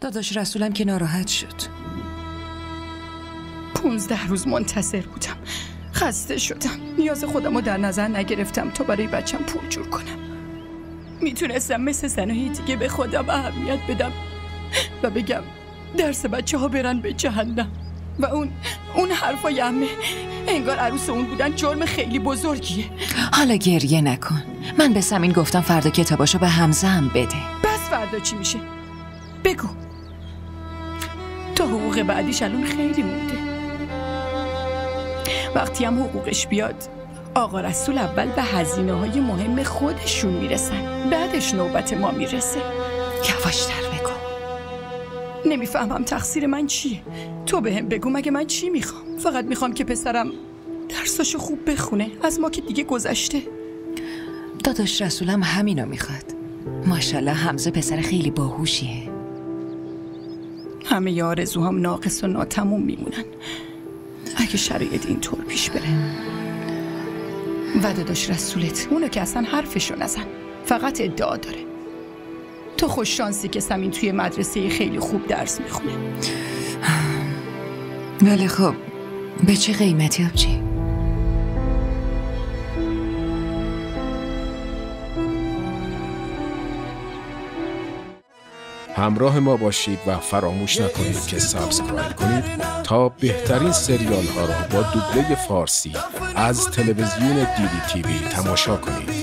داداش رسولم که ناراحت شد. 15 روز منتظر بودم. خسته شدم. نیاز خودم رو در نظر نگرفتم تا برای بچم پول جور کنم. میتونستم مثل زنهای دیگه به خودم اهمیت بدم و بگم درس بچه ها برن به جهنم. و اون حرفای عمه انگار عروس اون بودن جرم خیلی بزرگیه. حالا گریه نکن. من به سمین گفتم فردا کتاباشو به حمزه هم بده. بس فردا چی میشه؟ بگو. تا حقوق بعدیش الان خیلی مونده. وقتی هم حقوقش بیاد آقا رسول اول به هزینه‌های مهم خودشون میرسن، بعدش نوبت ما میرسه. یواشتر بگو. نمیفهمم تقصیر من چیه. تو بهم بگو مگه من چی میخوام؟ فقط میخوام که پسرم درساشو خوب بخونه. از ما که دیگه گذشته. داداش رسولم همینو میخواد. ماشاءالله حمزه پسر خیلی باهوشیه. همه آرزوهام ناقص و ناتموم میمونن اگه شرایط اینطور پیش بره. و داداش رسولت اونو که اصلا حرفشو نزن، فقط ادعا داره. تو خوش شانسی که سمین توی مدرسه خیلی خوب درس میخونه. ولی خب به چه قیمتی آبجی؟ همراه ما باشید و فراموش نکنید که سابسکرایب کنید تا بهترین سریال ها را با دوبله فارسی از تلویزیون دیدی تیوی تماشا کنید.